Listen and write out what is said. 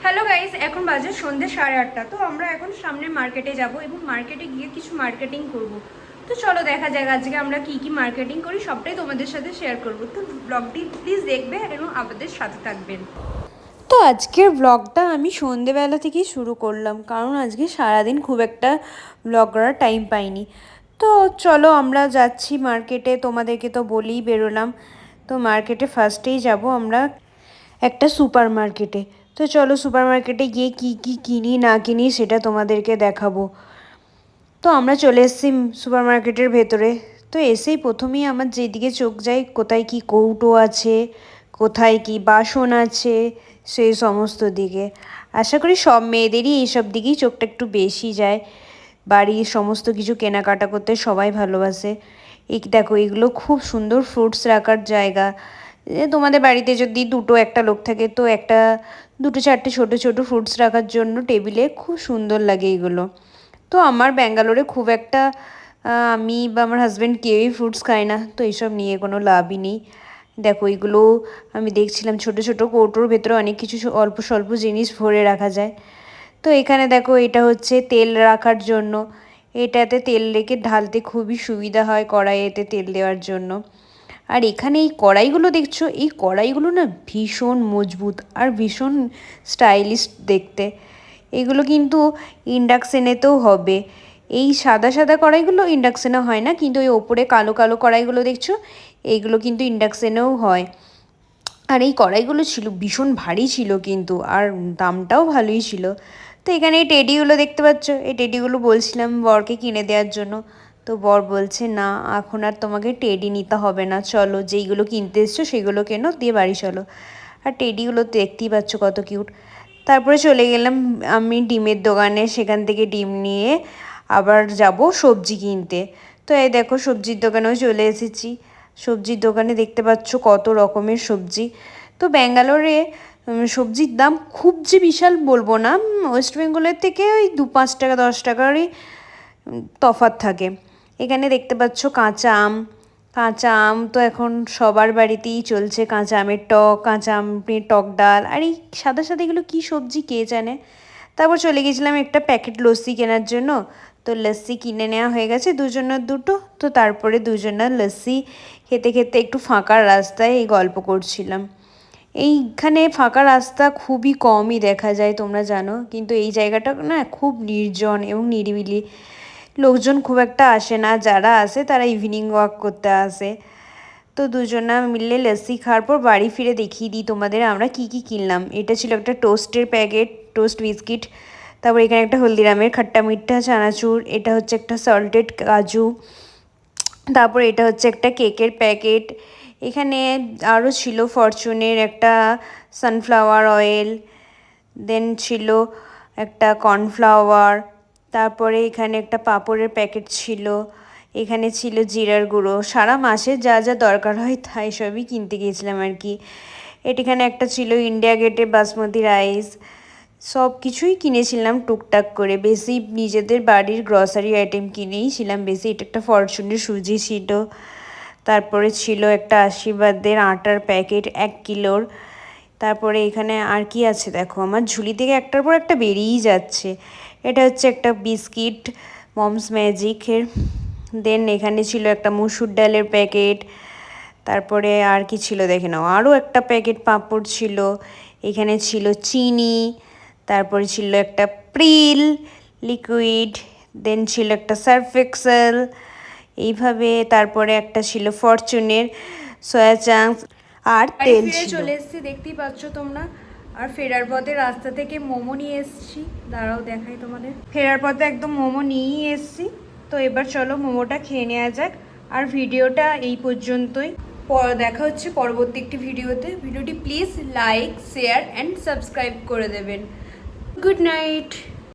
Hello guys, এখন বাজে সন্ধ্যে 8:30। তো আমরা এখন সামনে মার্কেটে যাব এবং মার্কেটে গিয়ে কিছু মার্কেটিং করব। তো চলো দেখা যাক আজকে আমরা কি কি মার্কেটিং করি, সবটাই তোমাদের সাথে শেয়ার করব। তো ব্লগটি প্লিজ দেখবে এবং আমাদের সাথে থাকবেন। তো আজকের ব্লগটা আমি সন্ধেবেলা থেকেই শুরু করলাম, কারণ আজকে সারাদিন খুব একটা ব্লগ করার টাইম পাইনি। তো চলো আমরা যাচ্ছি মার্কেটে, তোমাদেরকে তো বলেই বেরোলাম। তো মার্কেটে ফার্স্টেই যাব আমরা একটা সুপার মার্কেটে। তো চলো সুপার মার্কেটে গিয়ে কি কি কিনি না কিনি সেটা তোমাদেরকে দেখাবো। তো আমরা চলে এসেছি সুপার মার্কেটের ভেতরে। তো এসেই প্রথমেই আমার যেদিকে চোখ যায়, কোথায় কি কৌটো আছে, কোথায় কি বাসন আছে, সেই সমস্ত দিকে। আশা করি সব মেয়েদেরই এইসব দিকেই চোখটা একটু বেশি যায়। বাড়ির সমস্ত কিছু কেনাকাটা করতে সবাই ভালোবাসে। এই দেখো, এগুলো খুব সুন্দর ফ্রুটস রাখার জায়গা। তোমাদের বাড়িতে যদি দুটো একটা লোক থাকে, তো একটা দুটো চারটে ছোট ছোট ফ্রুটস রাখার জন্য টেবিলে খুব সুন্দর লাগে এগুলো। তো আমার ব্যাঙ্গালোরে খুব একটা আমি বা আমার হাজব্যান্ড কেউই ফ্রুটস খায় না, তো এইসব নিয়ে কোনো লাভই নেই। দেখো এগুলো আমি দেখছিলাম, ছোট ছোট কৌটোর ভেতরে অনেক কিছু অল্প স্বল্প জিনিস ভরে রাখা যায়। তো এখানে দেখো, এটা হচ্ছে তেল রাখার জন্য। এটাতে তেল রেখে ঢালতে খুবই সুবিধা হয়, কড়াইয়েতে তেল দেওয়ার জন্য। আর এখানে এই কড়াইগুলো দেখছো, এই কড়াইগুলো না ভীষণ মজবুত আর ভীষণ স্টাইলিশ দেখতে। এগুলো কিন্তু ইন্ডাকশানেতেও হবে। এই সাদা সাদা কড়াইগুলো ইন্ডাকশানে হয় না, কিন্তু ওই ওপরে কালো কালো কড়াইগুলো দেখছো, এইগুলো কিন্তু ইন্ডাকশানেও হয়। আর এই কড়াইগুলো ছিল ভীষণ ভারী ছিল কিন্তু, আর দামটাও ভালোই ছিল। তো এখানে এই টেডিগুলো দেখতে পাচ্ছ, এই টেডিগুলো বলছিলাম বরকে কিনে দেওয়ার জন্য। তো বর বলছে না, এখন আর তোমাকে টেডি নিতে হবে না, চলো যেইগুলো কিনতে এসছো সেগুলো কেনো, দিয়ে বাড়ি চলো। আর টেডিগুলো দেখতেই পাচ্ছ কত কিউট। তারপরে চলে গেলাম আমি ডিমের দোকানে, সেখান থেকে ডিম নিয়ে আবার যাব সবজি কিনতে। তো এই দেখো সবজির দোকানেও চলে এসেছি। সবজির দোকানে দেখতে পাচ্ছ কত রকমের সবজি। তো ব্যাঙ্গালোরে সবজির দাম খুব যে বিশাল বলবো না, ওয়েস্ট বেঙ্গলের থেকে ওই 2-5 টাকা 10 টাকারই তফাৎ থাকে। এখানে দেখতে পাচ্ছ কাঁচা আম। কাঁচা আম তো এখন সবার বাড়িতেই চলছে, কাঁচা আমের টক, কাঁচা আমের টক ডাল। আর এই সাদা সাদা এগুলো কী সবজি কে জানে। তারপর চলে গেছিলাম একটা প্যাকেট লস্যি কেনার জন্য। তো লস্যি কিনে নেওয়া হয়ে গেছে দুজনের দুটো। তো তারপরে দুজনের লস্যি খেতে খেতে একটু ফাঁকা রাস্তায় এই গল্প করছিলাম। এইখানে ফাঁকা রাস্তা খুবই কমই দেখা যায়, তোমরা জানো, কিন্তু এই জায়গাটা না খুব নির্জন এবং নিরিবিলি। লোকজন খুব একটা আসে না, যারা আসে তারা ইভিনিং ওয়াক করতে আসে। তো দুজনা মিলে লস্যি খাওয়ার পর বাড়ি ফিরে দেখিয়ে দিই তোমাদের আমরা কি কি কিনলাম। এটা ছিল একটা টোস্টের প্যাকেট, টোস্ট বিস্কিট। তারপর এখানে একটা হলদিরামের খাট্টা মিঠা চানাচুর। এটা হচ্ছে একটা সল্টেড কাজু। তারপর এটা হচ্ছে একটা কেকের প্যাকেট। এখানে আরও ছিল ফরচুনের একটা সানফ্লাওয়ার অয়েল। দেন ছিল একটা কর্নফ্লাওয়ার। তারপরে এখানে একটা পাঁপড়ের প্যাকেট ছিল। এখানে ছিল জিরার গুঁড়ো। সারা মাসে যা যা দরকার হয় তাই সবই কিনতে গিয়েছিলাম আর কি। এখানে একটা ছিল ইন্ডিয়া গেটে বাসমতি রাইস। সব কিছুই কিনেছিলাম টুকটাক করে, বেশি নিজেদের বাড়ির গ্রসারি আইটেম কিনেইছিলাম বেশি। এটা একটা ফরচুনের সুজি ছিল। তারপরে ছিল একটা আশীর্বাদের আটার প্যাকেট 1 কিলোর। তারপরে এখানে আর কি আছে দেখো, আমার ঝুলি থেকে একটার পর একটা বেরিয়েই যাচ্ছে। এটা হচ্ছে একটা বিস্কিট মমস ম্যাজিকের। দেন এখানে ছিল একটা মুসুর ডালের প্যাকেট। তারপরে আর কি ছিল দেখে নাও, আরও একটা প্যাকেট পাঁপড় ছিল। এখানে ছিল চিনি। তারপরে ছিল একটা প্রিল লিকুইড। দেন ছিল একটা সার্ফ এক্সেল। এইভাবে তারপরে একটা ছিল ফরচুনের সয়া চাংস আর তেল ছিল। চলে এসেছি, দেখতেই পাচ্ছ তোমরা। আর ফেরার পথে রাস্তা থেকে মোমো নিয়ে এসেছি, দাঁড়াও দেখাই তোমাদের। ফেরার পথে একদম মোমো নিয়েই এসেছি। তো এবার চলো মোমোটা খেয়ে নেওয়া যাক। আর ভিডিওটা এই পর্যন্তই, দেখা হচ্ছে পরবর্তী একটি ভিডিওতে। ভিডিওটি please like, share and subscribe করে দেবেন। Good night.